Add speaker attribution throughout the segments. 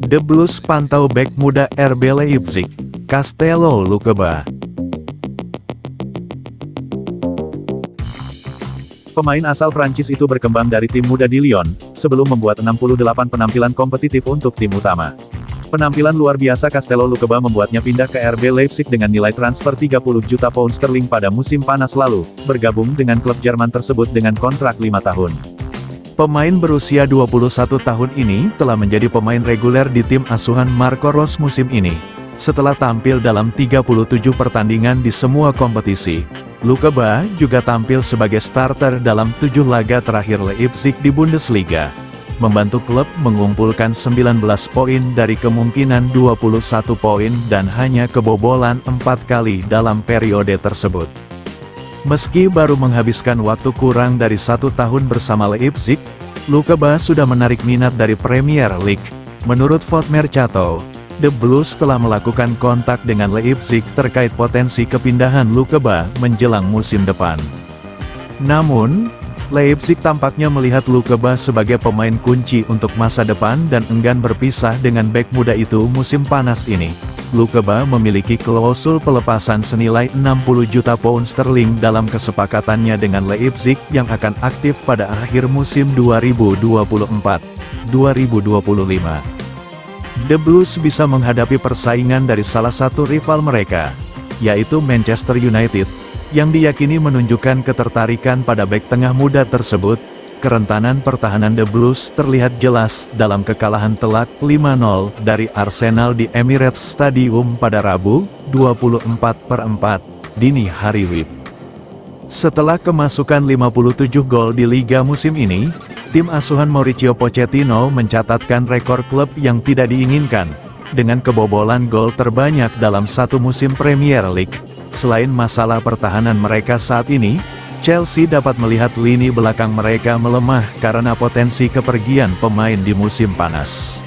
Speaker 1: The Blues pantau bek muda RB Leipzig, Castello Lukeba.
Speaker 2: Pemain asal Prancis itu berkembang dari tim muda di Lyon, sebelum membuat 68 penampilan kompetitif untuk tim utama. Penampilan luar biasa Castello Lukeba membuatnya pindah ke RB Leipzig dengan nilai transfer 30 juta pound sterling pada musim panas lalu, bergabung dengan klub Jerman tersebut dengan kontrak 5 tahun.
Speaker 1: Pemain berusia 21 tahun ini telah menjadi pemain reguler di tim asuhan Marco Rose musim ini. Setelah tampil dalam 37 pertandingan di semua kompetisi, Lukeba juga tampil sebagai starter dalam 7 laga terakhir Leipzig di Bundesliga, membantu klub mengumpulkan 19 poin dari kemungkinan 21 poin dan hanya kebobolan 4 kali dalam periode tersebut. Meski baru menghabiskan waktu kurang dari 1 tahun bersama Leipzig, Lukeba sudah menarik minat dari Premier League. Menurut Foot Mercato, The Blues telah melakukan kontak dengan Leipzig terkait potensi kepindahan Lukeba menjelang musim depan. Namun, Leipzig tampaknya melihat Lukeba sebagai pemain kunci untuk masa depan dan enggan berpisah dengan bek muda itu musim panas ini. Lukeba memiliki klausul pelepasan senilai 60 juta pound sterling dalam kesepakatannya dengan Leipzig yang akan aktif pada akhir musim 2024-2025. The Blues bisa menghadapi persaingan dari salah satu rival mereka, yaitu Manchester United, yang diyakini menunjukkan ketertarikan pada bek tengah muda tersebut. Kerentanan pertahanan The Blues terlihat jelas dalam kekalahan telak 5-0 dari Arsenal di Emirates Stadium pada Rabu, 24/4, dini hari WIB. Setelah kemasukan 57 gol di Liga musim ini, tim asuhan Mauricio Pochettino mencatatkan rekor klub yang tidak diinginkan, dengan kebobolan gol terbanyak dalam satu musim Premier League. Selain masalah pertahanan mereka saat ini, Chelsea dapat melihat lini belakang mereka melemah karena potensi kepergian pemain di musim panas.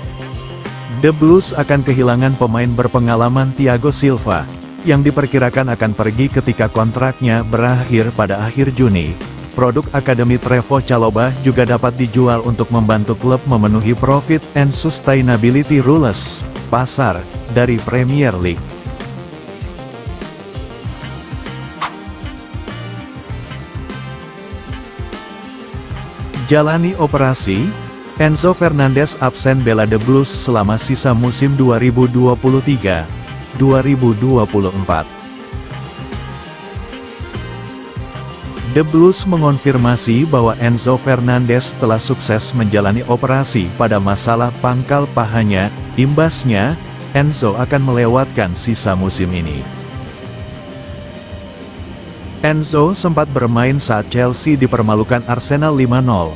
Speaker 1: The Blues akan kehilangan pemain berpengalaman Thiago Silva, yang diperkirakan akan pergi ketika kontraknya berakhir pada akhir Juni. Produk Akademi Trevoh Chalobah juga dapat dijual untuk membantu klub memenuhi profit and sustainability rules pasar dari Premier League. Jalani operasi, Enzo Fernandez absen bela The Blues selama sisa musim 2023-2024. The Blues mengonfirmasi bahwa Enzo Fernandez telah sukses menjalani operasi pada masalah pangkal pahanya, imbasnya, Enzo akan melewatkan sisa musim ini. Enzo sempat bermain saat Chelsea dipermalukan Arsenal 5-0,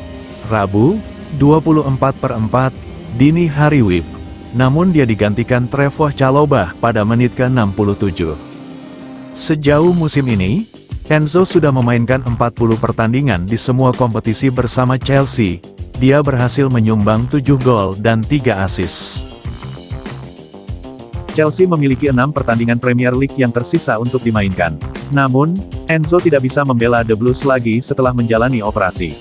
Speaker 1: Rabu, 24/4, dini hari WIB. Namun dia digantikan Trevoh Chalobah pada menit ke-67. Sejauh musim ini, Enzo sudah memainkan 40 pertandingan di semua kompetisi bersama Chelsea. Dia berhasil menyumbang 7 gol dan 3 assist.
Speaker 2: Chelsea memiliki 6 pertandingan Premier League yang tersisa untuk dimainkan. Namun, Enzo tidak bisa membela The Blues lagi setelah menjalani operasi.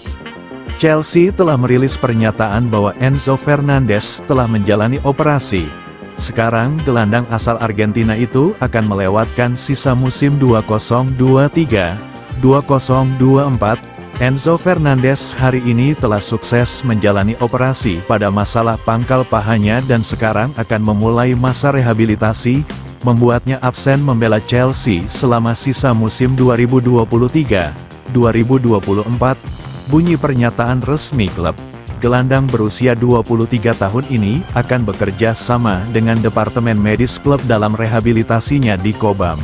Speaker 1: Chelsea telah merilis pernyataan bahwa Enzo Fernandez telah menjalani operasi. Sekarang gelandang asal Argentina itu akan melewatkan sisa musim 2023-2024. Enzo Fernandez hari ini telah sukses menjalani operasi pada masalah pangkal pahanya dan sekarang akan memulai masa rehabilitasi, membuatnya absen membela Chelsea selama sisa musim 2023-2024, bunyi pernyataan resmi klub. Gelandang berusia 23 tahun ini akan bekerja sama dengan Departemen Medis klub dalam rehabilitasinya di Cobham.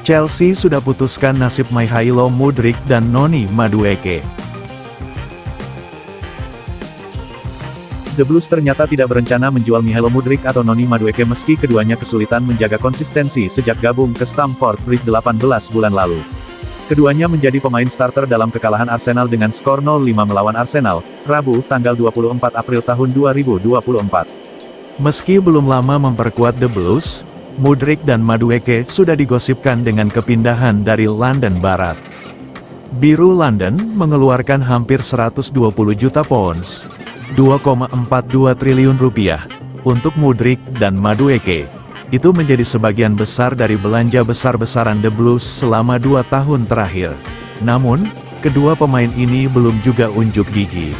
Speaker 1: Chelsea sudah putuskan nasib Mikhailo Mudryk dan Noni Madueke.
Speaker 2: The Blues ternyata tidak berencana menjual Mikhailo Mudryk atau Noni Madueke meski keduanya kesulitan menjaga konsistensi sejak gabung ke Stamford Bridge 18 bulan lalu. Keduanya menjadi pemain starter dalam kekalahan Arsenal dengan skor 0-5 melawan Arsenal, Rabu, tanggal 24 April tahun 2024.
Speaker 1: Meski belum lama memperkuat The Blues, Mudryk dan Madueke sudah digosipkan dengan kepindahan dari London Barat. Biru London mengeluarkan hampir 120 juta pounds, 2,42 triliun rupiah, untuk Mudryk dan Madueke. Itu menjadi sebagian besar dari belanja besar-besaran The Blues selama 2 tahun terakhir. Namun, kedua pemain ini belum juga unjuk gigi.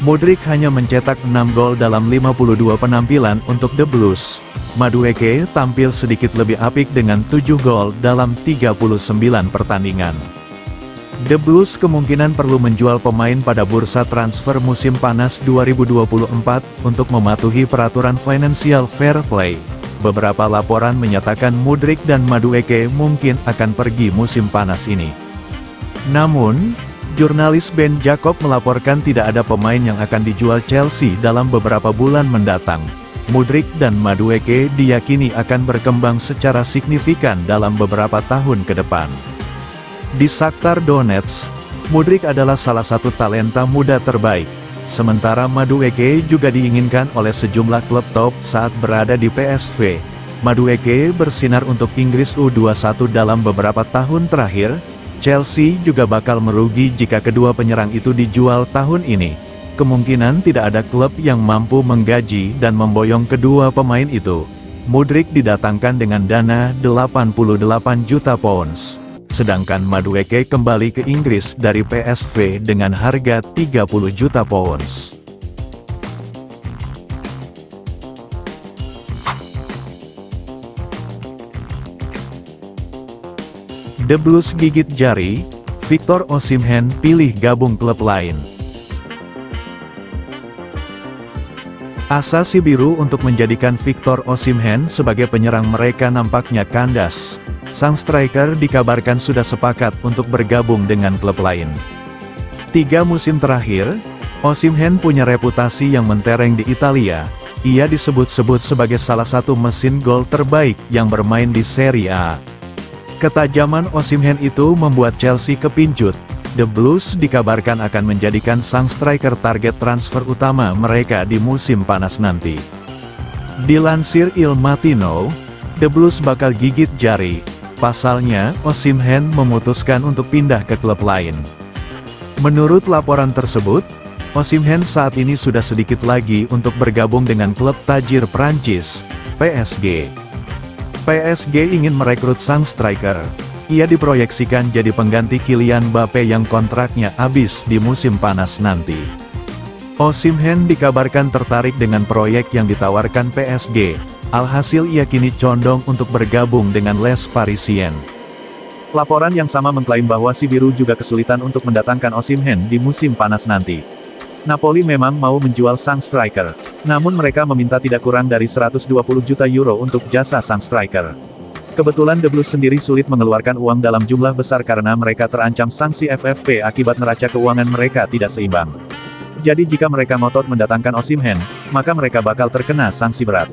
Speaker 1: Mudryk hanya mencetak 6 gol dalam 52 penampilan untuk The Blues. Madueke tampil sedikit lebih apik dengan 7 gol dalam 39 pertandingan. The Blues kemungkinan perlu menjual pemain pada bursa transfer musim panas 2024 untuk mematuhi peraturan Financial Fair Play. Beberapa laporan menyatakan Mudryk dan Madueke mungkin akan pergi musim panas ini. Namun, jurnalis Ben Jacob melaporkan tidak ada pemain yang akan dijual Chelsea dalam beberapa bulan mendatang. Mudryk dan Madueke diyakini akan berkembang secara signifikan dalam beberapa tahun ke depan. Di Shakhtar Donetsk, Mudryk adalah salah satu talenta muda terbaik. Sementara Madueke juga diinginkan oleh sejumlah klub top saat berada di PSV. Madueke bersinar untuk Inggris U21 dalam beberapa tahun terakhir. Chelsea juga bakal merugi jika kedua penyerang itu dijual tahun ini. Kemungkinan tidak ada klub yang mampu menggaji dan memboyong kedua pemain itu. Mudryk didatangkan dengan dana 88 juta pounds. Sedangkan Madueke kembali ke Inggris dari PSV dengan harga 30 juta pounds. The Blues gigit jari, Victor Osimhen pilih gabung klub lain. Asa si biru untuk menjadikan Victor Osimhen sebagai penyerang mereka nampaknya kandas. Sang striker dikabarkan sudah sepakat untuk bergabung dengan klub lain. 3 musim terakhir, Osimhen punya reputasi yang mentereng di Italia. Ia disebut-sebut sebagai salah satu mesin gol terbaik yang bermain di Serie A. Ketajaman Osimhen itu membuat Chelsea kepincut. The Blues dikabarkan akan menjadikan sang striker target transfer utama mereka di musim panas nanti. Dilansir Il Mattino, The Blues bakal gigit jari. Pasalnya, Osimhen memutuskan untuk pindah ke klub lain. Menurut laporan tersebut, Osimhen saat ini sudah sedikit lagi untuk bergabung dengan klub tajir Prancis, PSG. PSG ingin merekrut sang striker. Ia diproyeksikan jadi pengganti Kylian Mbappe yang kontraknya habis di musim panas nanti. Osimhen dikabarkan tertarik dengan proyek yang ditawarkan PSG. Alhasil ia kini condong untuk bergabung dengan Les Parisiens.
Speaker 2: Laporan yang sama mengklaim bahwa si biru juga kesulitan untuk mendatangkan Osimhen di musim panas nanti. Napoli memang mau menjual sang striker, namun mereka meminta tidak kurang dari 120 juta euro untuk jasa sang striker. Kebetulan The Blues sendiri sulit mengeluarkan uang dalam jumlah besar karena mereka terancam sanksi FFP akibat neraca keuangan mereka tidak seimbang. Jadi jika mereka ngotot mendatangkan Osimhen, maka mereka bakal terkena sanksi berat.